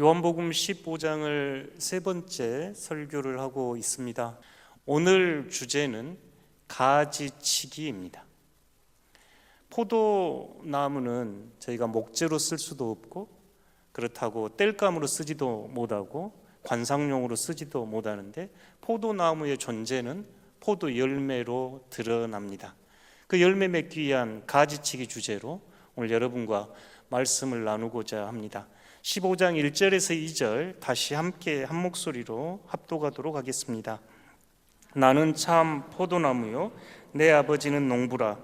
요한복음 15장을 세 번째 설교를 하고 있습니다. 오늘 주제는 가지치기입니다. 포도나무는 저희가 목재로 쓸 수도 없고, 그렇다고 땔감으로 쓰지도 못하고 관상용으로 쓰지도 못하는데, 포도나무의 존재는 포도 열매로 드러납니다. 그 열매 맺기 위한 가지치기 주제로 오늘 여러분과 말씀을 나누고자 합니다. 15장 1절에서 2절 다시 함께 한 목소리로 합독하도록 하겠습니다. 나는 참 포도나무요 내 아버지는 농부라.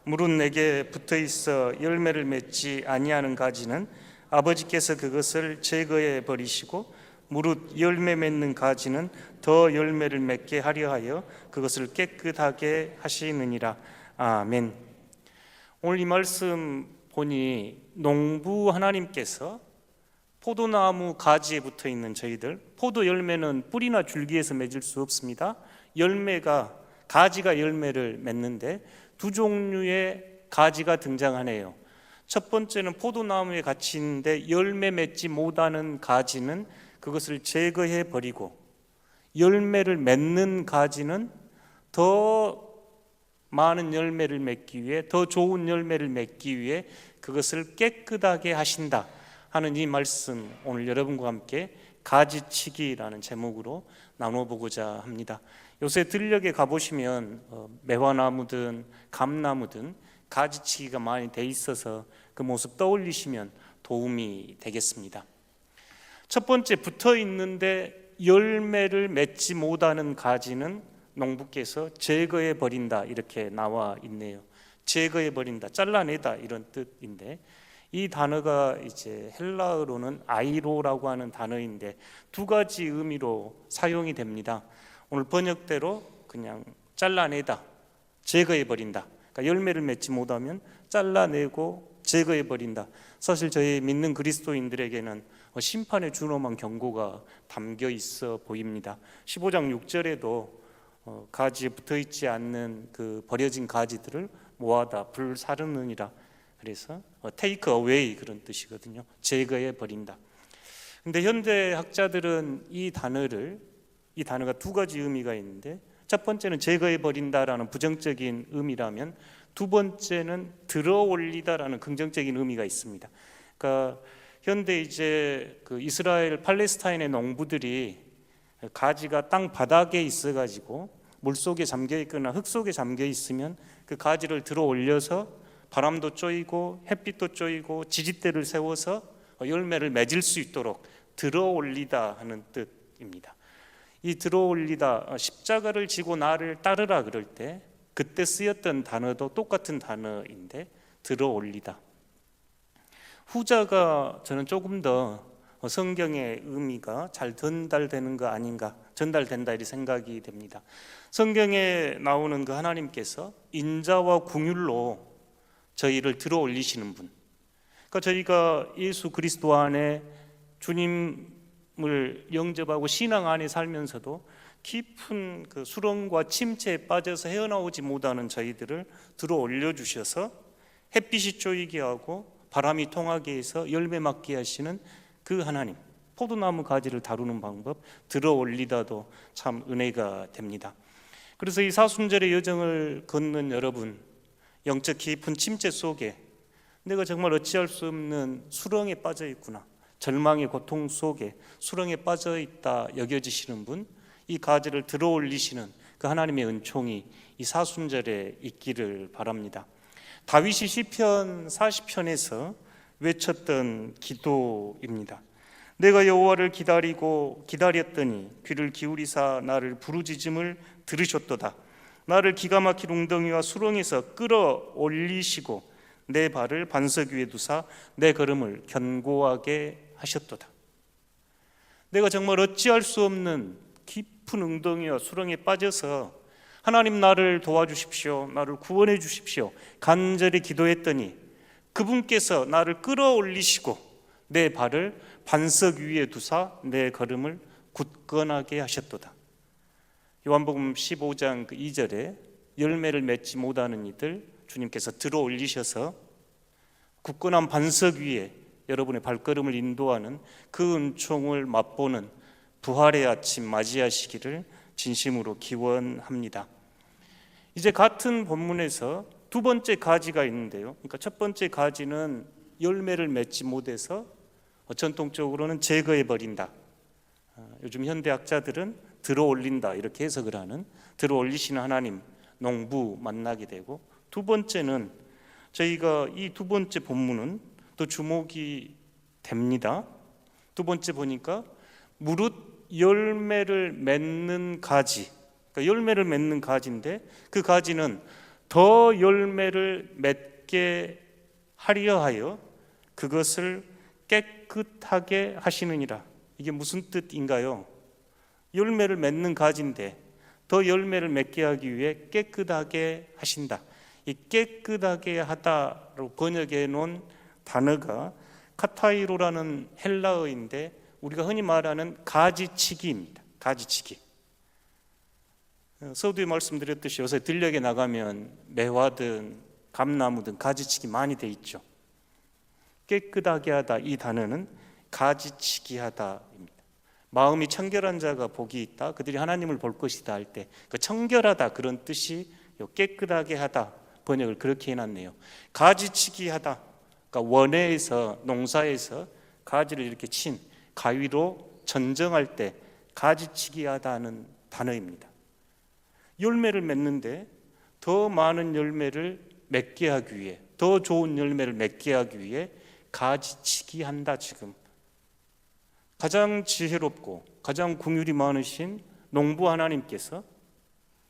무릇 내게 붙어있어 열매를 맺지 아니하는 가지는 아버지께서 그것을 제거해 버리시고, 무릇 열매 맺는 가지는 더 열매를 맺게 하려 하여 그것을 깨끗하게 하시느니라. 아멘. 오늘 이 말씀 보니 농부 하나님께서 포도나무 가지에 붙어있는 저희들, 포도 열매는 뿌리나 줄기에서 맺을 수 없습니다. 가지가 열매를 맺는데 두 종류의 가지가 등장하네요. 첫 번째는 포도나무에 갇히는데 열매 맺지 못하는 가지는 그것을 제거해 버리고, 열매를 맺는 가지는 더 많은 열매를 맺기 위해, 더 좋은 열매를 맺기 위해 그것을 깨끗하게 하신다 하는 이 말씀, 오늘 여러분과 함께 가지치기라는 제목으로 나눠보고자 합니다. 요새 들녘에 가보시면 매화나무든 감나무든 가지치기가 많이 돼 있어서 그 모습 떠올리시면 도움이 되겠습니다. 첫 번째, 붙어 있는데 열매를 맺지 못하는 가지는 농부께서 제거해 버린다, 이렇게 나와 있네요. 제거해 버린다, 잘라내다, 이런 뜻인데, 이 단어가 이제 헬라어로는 아이로라고 하는 단어인데 두 가지 의미로 사용이 됩니다. 오늘 번역대로 그냥 잘라내다, 제거해 버린다. 그러니까 열매를 맺지 못하면 잘라내고 제거해 버린다. 사실 저희 믿는 그리스도인들에게는 심판의 준엄한 경고가 담겨 있어 보입니다. 15장 6절에도 가지에 붙어있지 않는 그 버려진 가지들을 모아다 불사르느니라. 그래서 take away, 그런 뜻이거든요. 제거해 버린다. 근데 현대 학자들은 이 단어가 두 가지 의미가 있는데, 첫 번째는 제거해 버린다라는 부정적인 의미라면, 두 번째는 들어 올리다라는 긍정적인 의미가 있습니다. 그러니까 현대 이제 그 이스라엘 팔레스타인의 농부들이 가지가 땅 바닥에 있어가지고 물 속에 잠겨 있거나 흙 속에 잠겨 있으면 그 가지를 들어 올려서 바람도 쪼이고 햇빛도 쪼이고 지지대를 세워서 열매를 맺을 수 있도록 들어 올리다 하는 뜻입니다. 이 들어 올리다, 십자가를 지고 나를 따르라 그럴 때 그때 쓰였던 단어도 똑같은 단어인데 들어 올리다. 후자가 저는 조금 더 성경의 의미가 잘 전달되는 거 아닌가, 전달된다 이렇게 생각이 됩니다. 성경에 나오는 그 하나님께서 인자와 긍휼로 저희를 들어 올리시는 분, 그러니까 저희가 예수 그리스도 안에 주님을 영접하고 신앙 안에 살면서도 깊은 그 수렁과 침체에 빠져서 헤어나오지 못하는 저희들을 들어 올려주셔서 햇빛이 쪼이게 하고 바람이 통하게 해서 열매 맺게 하시는 그 하나님, 포도나무 가지를 다루는 방법, 들어 올리다도 참 은혜가 됩니다. 그래서 이 사순절의 여정을 걷는 여러분, 영적 깊은 침체 속에 내가 정말 어찌할 수 없는 수렁에 빠져 있구나, 절망의 고통 속에 수렁에 빠져 있다 여겨지시는 분, 이 가지를 들어 올리시는 그 하나님의 은총이 이 사순절에 있기를 바랍니다. 다윗이 시편 40편에서 외쳤던 기도입니다. 내가 여호와를 기다렸더니 귀를 기울이사 나를 부르짖음을 들으셨도다. 나를 기가 막힌 웅덩이와 수렁에서 끌어올리시고 내 발을 반석 위에 두사 내 걸음을 견고하게 하셨도다. 내가 정말 어찌할 수 없는 깊은 웅덩이와 수렁에 빠져서 하나님 나를 도와주십시오, 나를 구원해 주십시오 간절히 기도했더니 그분께서 나를 끌어올리시고 내 발을 반석 위에 두사 내 걸음을 굳건하게 하셨도다. 요한복음 15장 2절에 열매를 맺지 못하는 이들 주님께서 들어 올리셔서 굳건한 반석 위에 여러분의 발걸음을 인도하는 그 은총을 맛보는 부활의 아침 맞이하시기를 진심으로 기원합니다. 이제 같은 본문에서 두 번째 가지가 있는데요. 그러니까 첫 번째 가지는 열매를 맺지 못해서 전통적으로는 제거해버린다. 요즘 현대학자들은 들어올린다 이렇게 해석을 하는, 들어올리시는 하나님, 농부 만나게 되고, 두 번째는 저희가 이 두 번째 본문은 또 주목이 됩니다. 두 번째 보니까 무릇 열매를 맺는 가지, 그러니까 열매를 맺는 가지인데 그 가지는 더 열매를 맺게 하려 하여 그것을 깨끗하게 하시느니라. 이게 무슨 뜻인가요? 열매를 맺는 가지인데 더 열매를 맺게 하기 위해 깨끗하게 하신다. 이 깨끗하게 하다로 번역해 놓은 단어가 카타이로라는 헬라어인데 우리가 흔히 말하는 가지치기입니다. 가지치기. 서두에 말씀드렸듯이 요새 들녘에 나가면 매화든 감나무든 가지치기 많이 돼 있죠. 깨끗하게 하다, 이 단어는 가지치기 하다입니다. 마음이 청결한 자가 복이 있다, 그들이 하나님을 볼 것이다 할 때 그 청결하다 그런 뜻이 깨끗하게 하다 번역을 그렇게 해놨네요. 가지치기 하다, 그러니까 원해에서, 농사에서 가지를 이렇게 친 가위로 전정할 때 가지치기 하다는 단어입니다. 열매를 맺는데 더 많은 열매를 맺게 하기 위해, 더 좋은 열매를 맺게 하기 위해 가지치기 한다. 지금 가장 지혜롭고 가장 긍휼이 많으신 농부 하나님께서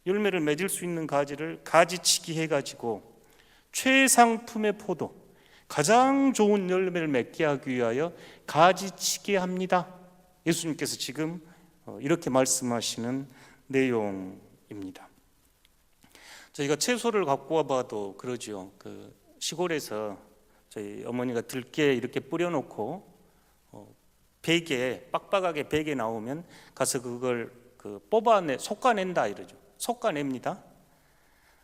열매를 맺을 수 있는 가지를 가지치기 해가지고 최상품의 포도, 가장 좋은 열매를 맺게 하기 위하여 가지치기 합니다. 예수님께서 지금 이렇게 말씀하시는 내용입니다. 저희가 채소를 갖고 와봐도 그러죠. 그 시골에서 저희 어머니가 들깨 이렇게 뿌려놓고 베개, 빡빡하게 베개 나오면 가서 그걸 솎아낸다 이러죠. 솎아냅니다.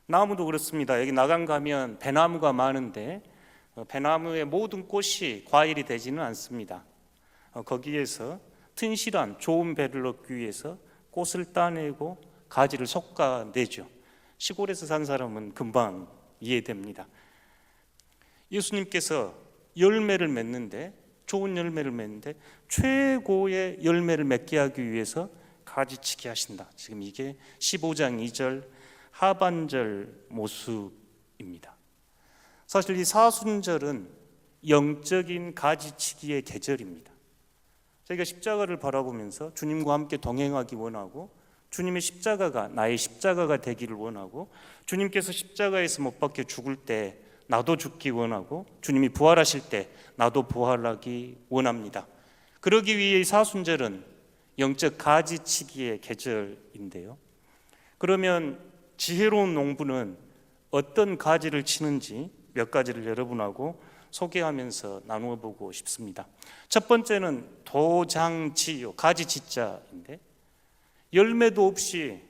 나무도 그렇습니다. 여기 나간 가면 배나무가 많은데 배나무의 모든 꽃이 과일이 되지는 않습니다. 거기에서 튼실한 좋은 배를 얻기 위해서 꽃을 따내고 가지를 솎아내죠. 시골에서 산 사람은 금방 이해됩니다. 예수님께서 열매를 맺는데, 좋은 열매를 맺는데 최고의 열매를 맺게 하기 위해서 가지치기 하신다. 지금 이게 15장 2절 하반절 모습입니다. 사실 이 사순절은 영적인 가지치기의 계절입니다. 저희가 십자가를 바라보면서 주님과 함께 동행하기 원하고, 주님의 십자가가 나의 십자가가 되기를 원하고, 주님께서 십자가에서 못 박혀 죽을 때 나도 죽기 원하고, 주님이 부활하실 때 나도 부활하기 원합니다. 그러기 위해 이 사순절은 영적 가지치기의 계절인데요. 그러면 지혜로운 농부는 어떤 가지를 치는지 몇 가지를 여러분하고 소개하면서 나누어 보고 싶습니다. 첫 번째는 도장지요, 가지지자인데 열매도 없이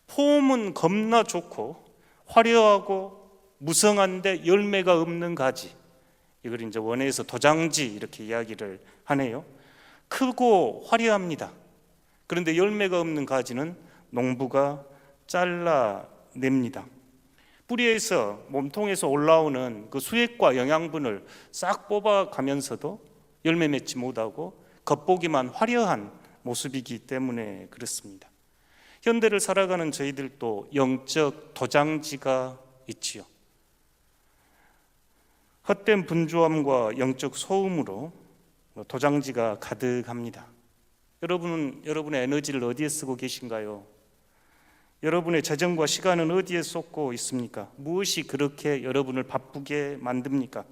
폼은 겁나 좋고 화려하고 무성한데 열매가 없는 가지, 이걸 이제 원어에서 도장지 이렇게 이야기를 하네요. 크고 화려합니다. 그런데 열매가 없는 가지는 농부가 잘라냅니다. 뿌리에서, 몸통에서 올라오는 그 수액과 영양분을 싹 뽑아가면서도 열매 맺지 못하고 겉보기만 화려한 모습이기 때문에 그렇습니다. 현대를 살아가는 저희들도 영적 도장지가 있지요. 헛된 분주함과 영적 소음으로 도장지가 가득합니다. 여러분은 여러분의 에너지를 어디에 쓰고 계신가요? 여러분의 재정과 시간은 어디에 쏟고 있습니까? 무엇이 그렇게 여러분을 바쁘게 만듭니까?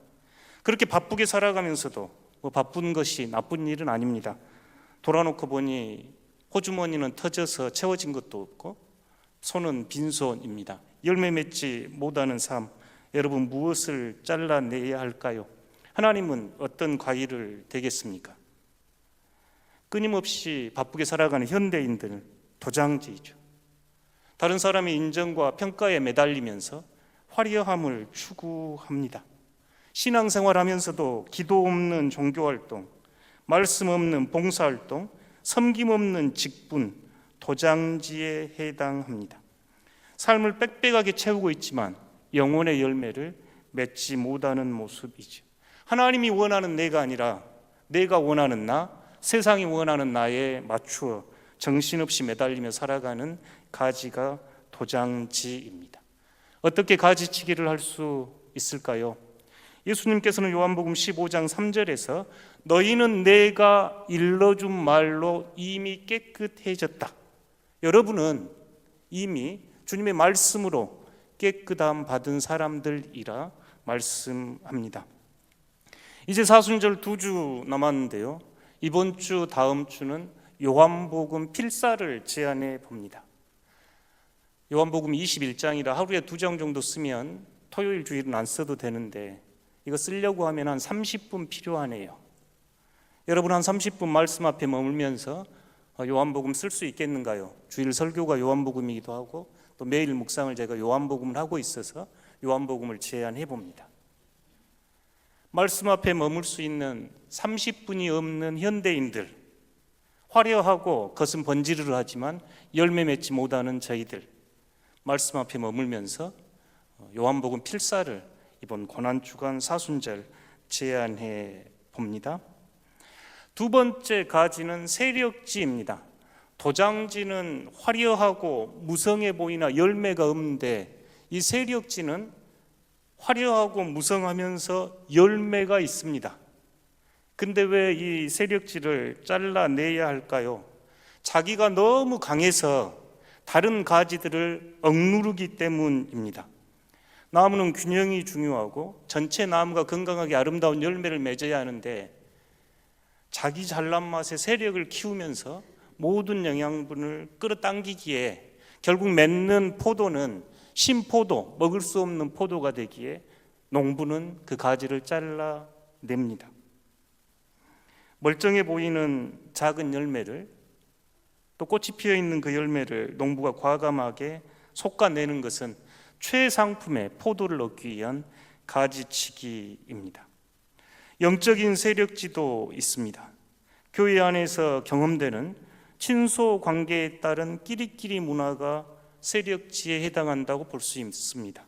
그렇게 바쁘게 살아가면서도 바쁜 것이 나쁜 일은 아닙니다. 돌아놓고 보니 호주머니는 터져서 채워진 것도 없고 손은 빈손입니다. 열매 맺지 못하는 삶, 여러분 무엇을 잘라내야 할까요? 하나님은 어떤 과일을 되겠습니까? 끊임없이 바쁘게 살아가는 현대인들 도장지이죠. 다른 사람의 인정과 평가에 매달리면서 화려함을 추구합니다. 신앙생활하면서도 기도 없는 종교활동, 말씀 없는 봉사활동, 섬김 없는 직분, 도장지에 해당합니다. 삶을 빽빽하게 채우고 있지만 영혼의 열매를 맺지 못하는 모습이죠. 하나님이 원하는 내가 아니라 내가 원하는 나, 세상이 원하는 나에 맞추어 정신없이 매달리며 살아가는 가지가 도장지입니다. 어떻게 가지치기를 할 수 있을까요? 예수님께서는 요한복음 15장 3절에서 너희는 내가 일러준 말로 이미 깨끗해졌다. 여러분은 이미 주님의 말씀으로 깨끗함 받은 사람들이라 말씀합니다. 이제 사순절 2주 남았는데요, 이번 주 다음 주는 요한복음 필사를 제안해 봅니다. 요한복음 21장이라 하루에 2장 정도 쓰면 토요일 주일은 안 써도 되는데 이거 쓰려고 하면 한 30분 필요하네요. 여러분 한 30분 말씀 앞에 머물면서 요한복음 쓸 수 있겠는가요? 주일 설교가 요한복음이기도 하고 또 매일 묵상을 제가 요한복음을 하고 있어서 요한복음을 제안해 봅니다. 말씀 앞에 머물 수 있는 30분이 없는 현대인들, 화려하고 거슴 번지르르 하지만 열매 맺지 못하는 저희들, 말씀 앞에 머물면서 요한복음 필사를 이번 고난주간 사순절 제안해 봅니다. 두 번째 가지는 세력지입니다. 도장지는 화려하고 무성해 보이나 열매가 없는데 이 세력지는 화려하고 무성하면서 열매가 있습니다. 근데 왜 이 세력지를 잘라내야 할까요? 자기가 너무 강해서 다른 가지들을 억누르기 때문입니다. 나무는 균형이 중요하고 전체 나무가 건강하게 아름다운 열매를 맺어야 하는데 자기 잘난 맛에 세력을 키우면서 모든 영양분을 끌어당기기에 결국 맺는 포도는 신포도, 먹을 수 없는 포도가 되기에 농부는 그 가지를 잘라냅니다. 멀쩡해 보이는 작은 열매를, 또 꽃이 피어있는 그 열매를 농부가 과감하게 솎아내는 것은 최상품의 포도를 얻기 위한 가지치기입니다. 영적인 세력지도 있습니다. 교회 안에서 경험되는 친소 관계에 따른 끼리끼리 문화가 세력지에 해당한다고 볼 수 있습니다.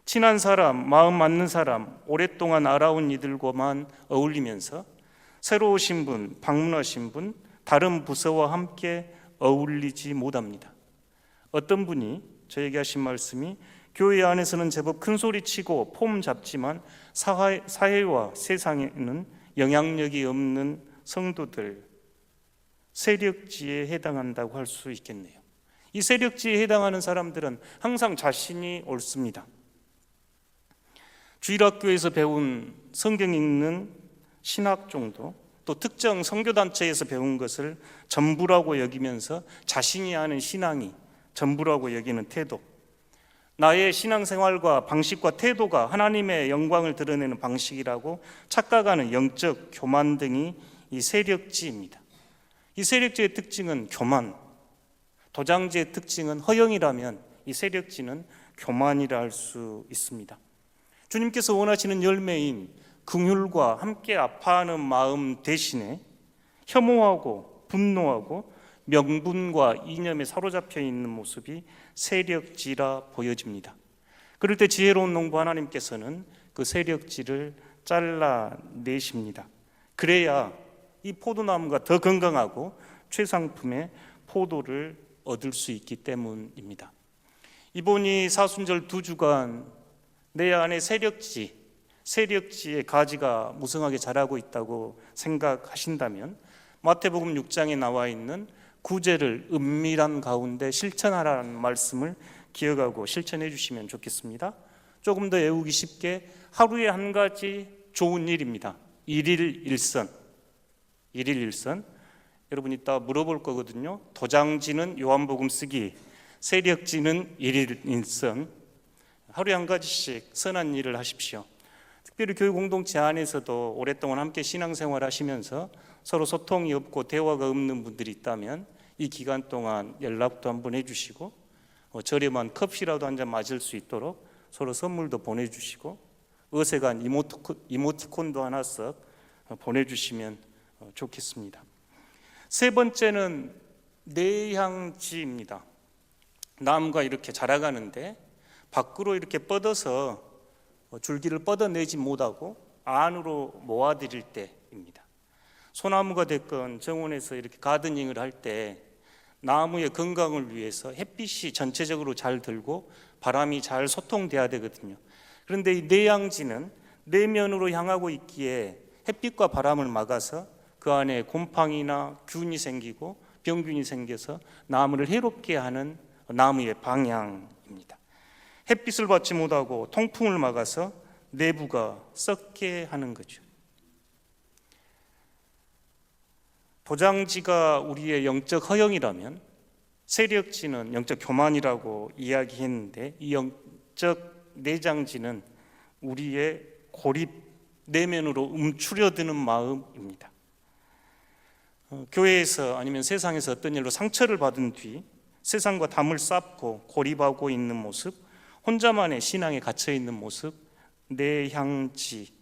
친한 사람, 마음 맞는 사람, 오랫동안 알아온 이들과만 어울리면서 새로 오신 분, 방문하신 분, 다른 부서와 함께 어울리지 못합니다. 어떤 분이 저에게 하신 말씀이 교회 안에서는 제법 큰 소리 치고 폼 잡지만 사회와 세상에는 영향력이 없는 성도들, 세력지에 해당한다고 할 수 있겠네요. 이 세력지에 해당하는 사람들은 항상 자신이 옳습니다. 주일학교에서 배운 성경 읽는 신학 정도, 또 특정 선교단체에서 배운 것을 전부라고 여기면서 자신이 아는 신앙이 전부라고 여기는 태도, 나의 신앙생활과 방식과 태도가 하나님의 영광을 드러내는 방식이라고 착각하는 영적 교만 등이 이 세력지입니다. 이 세력지의 특징은 교만, 도장지의 특징은 허영이라면 이 세력지는 교만이라 할 수 있습니다. 주님께서 원하시는 열매인 긍휼과 함께 아파하는 마음 대신에 혐오하고 분노하고 명분과 이념에 사로잡혀 있는 모습이 세력지라 보여집니다. 그럴 때 지혜로운 농부 하나님께서는 그 세력지를 잘라내십니다. 그래야 이 포도나무가 더 건강하고 최상품의 포도를 얻을 수 있기 때문입니다. 이번 이 사순절 2주간 내 안에 세력지의 가지가 무성하게 자라고 있다고 생각하신다면 마태복음 6장에 나와 있는 구제를 은밀한 가운데 실천하라는 말씀을 기억하고 실천해 주시면 좋겠습니다. 조금 더 외우기 쉽게 하루에 한 가지 좋은 일입니다. 일일 일선. 여러분 이따 물어볼 거거든요. 도장지는 요한복음 쓰기, 세력지는 일일 일선. 하루에 한 가지씩 선한 일을 하십시오. 특별히 교회 공동체 안에서도 오랫동안 함께 신앙생활 하시면서 서로 소통이 없고 대화가 없는 분들이 있다면 이 기간 동안 연락도 한번 해주시고 저렴한 커피라도 한 잔 마실 수 있도록 서로 선물도 보내주시고 어색한 이모티콘도 하나 씩 보내주시면 좋겠습니다. 세 번째는 내향지입니다. 나무가 이렇게 자라가는데 밖으로 이렇게 뻗어서 줄기를 뻗어내지 못하고 안으로 모아들일 때입니다. 소나무가 됐건 정원에서 이렇게 가드닝을 할 때 나무의 건강을 위해서 햇빛이 전체적으로 잘 들고 바람이 잘 소통돼야 되거든요. 그런데 이 내향지는 내면으로 향하고 있기에 햇빛과 바람을 막아서 그 안에 곰팡이나 균이 생기고 병균이 생겨서 나무를 해롭게 하는 나무의 방향입니다. 햇빛을 받지 못하고 통풍을 막아서 내부가 썩게 하는 거죠. 도장지가 우리의 영적 허영이라면 세력지는 영적 교만이라고 이야기했는데, 이 영적 내장지는 우리의 고립, 내면으로 움츠려드는 마음입니다. 교회에서 아니면 세상에서 어떤 일로 상처를 받은 뒤 세상과 담을 쌓고 고립하고 있는 모습, 혼자만의 신앙에 갇혀 있는 모습, 내향지.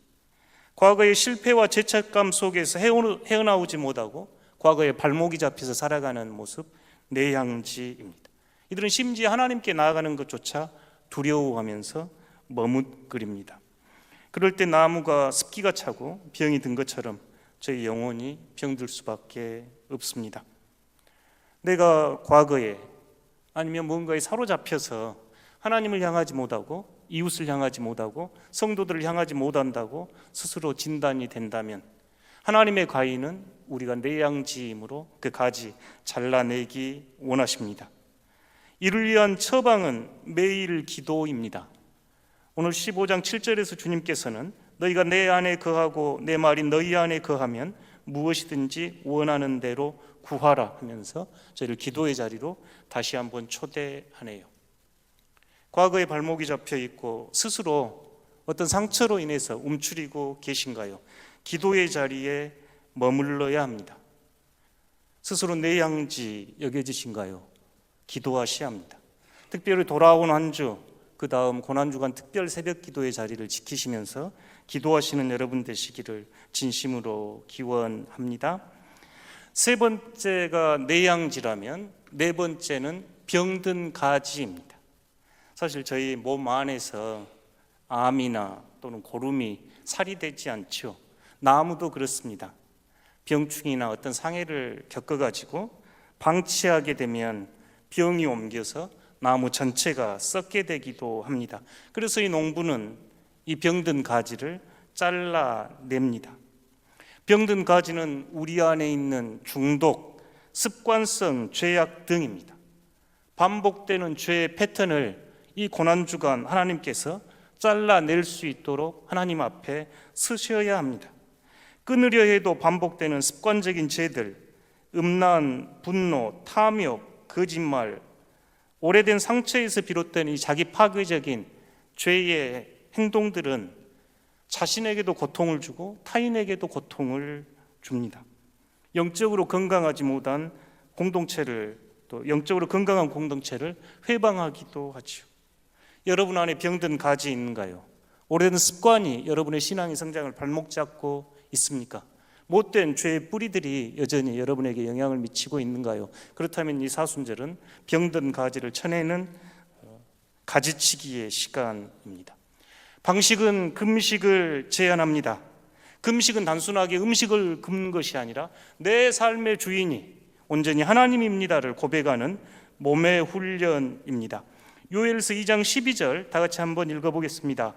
과거의 실패와 죄책감 속에서 헤어나오지 못하고 과거의 발목이 잡혀서 살아가는 모습, 내향지입니다. 이들은 심지어 하나님께 나아가는 것조차 두려워하면서 머뭇거립니다. 그럴 때 나무가 습기가 차고 병이 든 것처럼 저희 영혼이 병들 수밖에 없습니다. 내가 과거에 아니면 뭔가에 사로잡혀서 하나님을 향하지 못하고 이웃을 향하지 못하고 성도들을 향하지 못한다고 스스로 진단이 된다면 하나님의 가인은 우리가 내향지이므로 그 가지 잘라내기 원하십니다. 이를 위한 처방은 매일 기도입니다. 오늘 15장 7절에서 주님께서는 너희가 내 안에 거하고 내 말이 너희 안에 거하면 무엇이든지 원하는 대로 구하라 하면서 저희를 기도의 자리로 다시 한번 초대하네요. 과거에 발목이 잡혀 있고 스스로 어떤 상처로 인해서 움츠리고 계신가요? 기도의 자리에 머물러야 합니다. 스스로 내향지 여겨지신가요? 기도하셔야 합니다. 특별히 돌아온 한 주, 그 다음 고난주간 특별 새벽 기도의 자리를 지키시면서 기도하시는 여러분 되시기를 진심으로 기원합니다. 세 번째가 내향지라면 네 번째는 병든 가지입니다. 사실 저희 몸 안에서 암이나 또는 고름이 살이 되지 않죠. 나무도 그렇습니다. 병충이나 어떤 상해를 겪어가지고 방치하게 되면 병이 옮겨서 나무 전체가 썩게 되기도 합니다. 그래서 이 농부는 이 병든 가지를 잘라냅니다. 병든 가지는 우리 안에 있는 중독, 습관성 죄악 등입니다. 반복되는 죄의 패턴을 이 고난주간 하나님께서 잘라낼 수 있도록 하나님 앞에 서셔야 합니다. 끊으려 해도 반복되는 습관적인 죄들, 음란, 분노, 탐욕, 거짓말, 오래된 상처에서 비롯된 이 자기 파괴적인 죄의 행동들은 자신에게도 고통을 주고 타인에게도 고통을 줍니다. 영적으로 건강하지 못한 공동체를, 또 영적으로 건강한 공동체를 회방하기도 하죠. 여러분 안에 병든 가지 있는가요? 오래된 습관이 여러분의 신앙의 성장을 발목 잡고 있습니까? 못된 죄의 뿌리들이 여전히 여러분에게 영향을 미치고 있는가요? 그렇다면 이 사순절은 병든 가지를 쳐내는 가지치기의 시간입니다. 방식은 금식을 제안합니다. 금식은 단순하게 음식을 굶는 것이 아니라 내 삶의 주인이 온전히 하나님입니다를 고백하는 몸의 훈련입니다. 요엘서 2장 12절 다 같이 한번 읽어보겠습니다.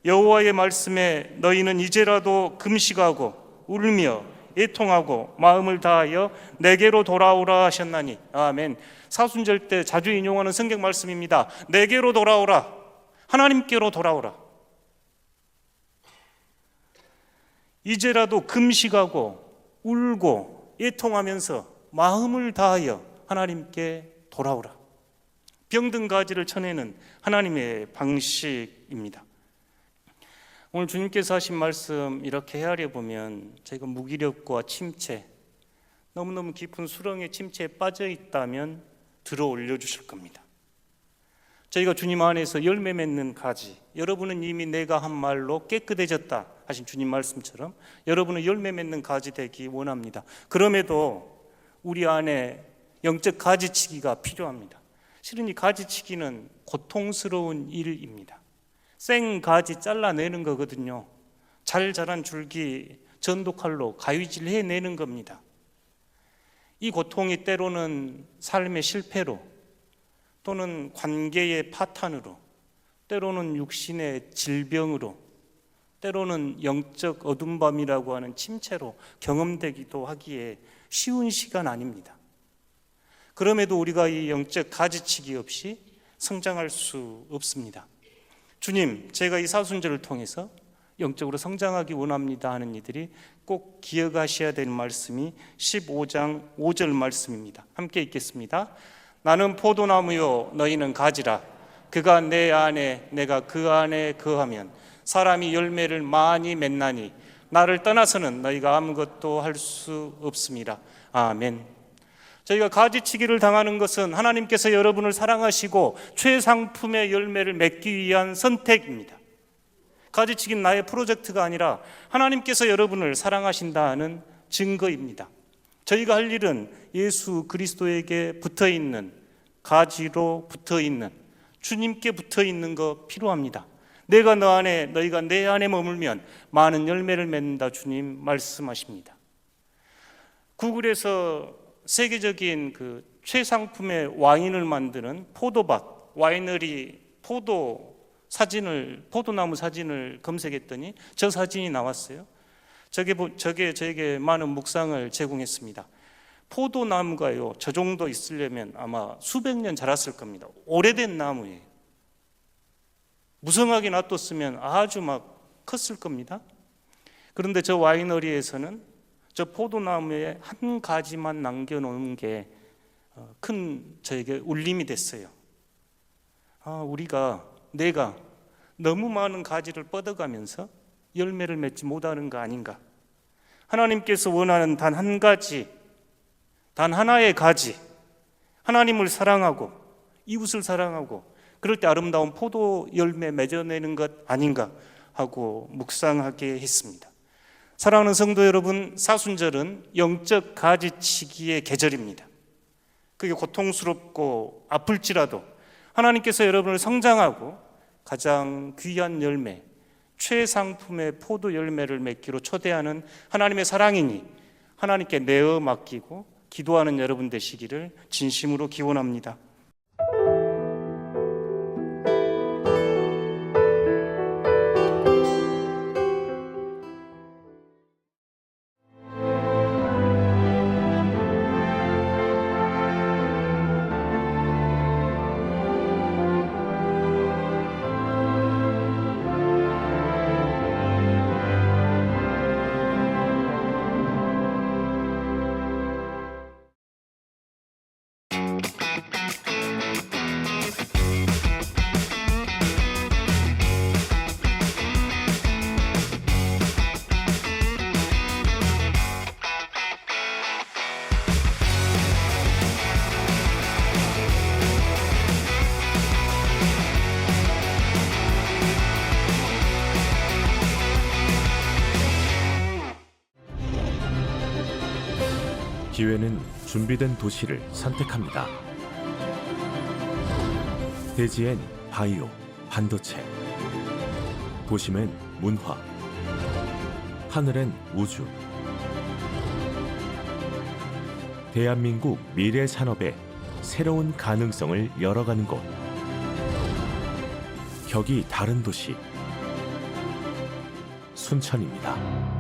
여호와의 말씀에 너희는 이제라도 금식하고 울며 애통하고 마음을 다하여 내게로 돌아오라 하셨나니. 아멘. 사순절 때 자주 인용하는 성경 말씀입니다. 내게로 돌아오라. 하나님께로 돌아오라. 이제라도 금식하고 울고 애통하면서 마음을 다하여 하나님께 돌아오라. 병든 가지를 쳐내는 하나님의 방식입니다. 오늘 주님께서 하신 말씀 이렇게 헤아려 보면 저희가 무기력과 침체, 너무너무 깊은 수렁의 침체에 빠져 있다면 들어 올려 주실 겁니다. 저희가 주님 안에서 열매 맺는 가지, 여러분은 이미 내가 한 말로 깨끗해졌다 하신 주님 말씀처럼 여러분은 열매 맺는 가지 되기 원합니다. 그럼에도 우리 안에 영적 가지치기가 필요합니다. 실은 이 가지치기는 고통스러운 일입니다. 생 가지 잘라내는 거거든요. 잘 자란 줄기 전도칼로 가위질 해내는 겁니다. 이 고통이 때로는 삶의 실패로, 또는 관계의 파탄으로, 때로는 육신의 질병으로, 때로는 영적 어둠 밤이라고 하는 침체로 경험되기도 하기에 쉬운 시간 아닙니다. 그럼에도 우리가 이 영적 가지치기 없이 성장할 수 없습니다. 주님, 제가 이 사순절을 통해서 영적으로 성장하기 원합니다 하는 이들이 꼭 기억하셔야 될 말씀이 15장 5절 말씀입니다. 함께 읽겠습니다. 나는 포도나무요 너희는 가지라. 그가 내 안에 내가 그 안에 거하면 사람이 열매를 많이 맺나니 나를 떠나서는 너희가 아무것도 할 수 없음이라. 아멘. 저희가 가지치기를 당하는 것은 하나님께서 여러분을 사랑하시고 최상품의 열매를 맺기 위한 선택입니다. 가지치기는 나의 프로젝트가 아니라 하나님께서 여러분을 사랑하신다는 증거입니다. 저희가 할 일은 예수 그리스도에게 붙어있는, 가지로 붙어있는, 주님께 붙어있는 거 필요합니다. 내가 너 안에, 너희가 내 안에 머물면 많은 열매를 맺는다 주님 말씀하십니다. 구글에서 세계적인 그 최상품의 와인을 만드는 포도밭, 와이너리 포도나무 사진을 검색했더니 저 사진이 나왔어요. 저게 저에게 많은 묵상을 제공했습니다. 포도나무가요, 저 정도 있으려면 아마 수백 년 자랐을 겁니다. 오래된 나무예요. 무성하게 놔뒀으면 아주 막 컸을 겁니다. 그런데 저 와이너리에서는 저 포도나무에 한 가지만 남겨놓은 게 큰 저에게 울림이 됐어요. 내가 너무 많은 가지를 뻗어가면서 열매를 맺지 못하는 거 아닌가. 하나님께서 원하는 단 한 가지, 단 하나의 가지, 하나님을 사랑하고 이웃을 사랑하고 그럴 때 아름다운 포도 열매 맺어내는 것 아닌가 하고 묵상하게 했습니다. 사랑하는 성도 여러분, 사순절은 영적 가지치기의 계절입니다. 그게 고통스럽고 아플지라도 하나님께서 여러분을 성장하고 가장 귀한 열매, 최상품의 포도 열매를 맺기로 초대하는 하나님의 사랑이니 하나님께 내어 맡기고 기도하는 여러분 되시기를 진심으로 기원합니다. 기회는 준비된 도시를 선택합니다. 대지엔 바이오, 반도체, 도심엔 문화, 하늘엔 우주. 대한민국 미래 산업의 새로운 가능성을 열어가는 곳. 격이 다른 도시, 순천입니다.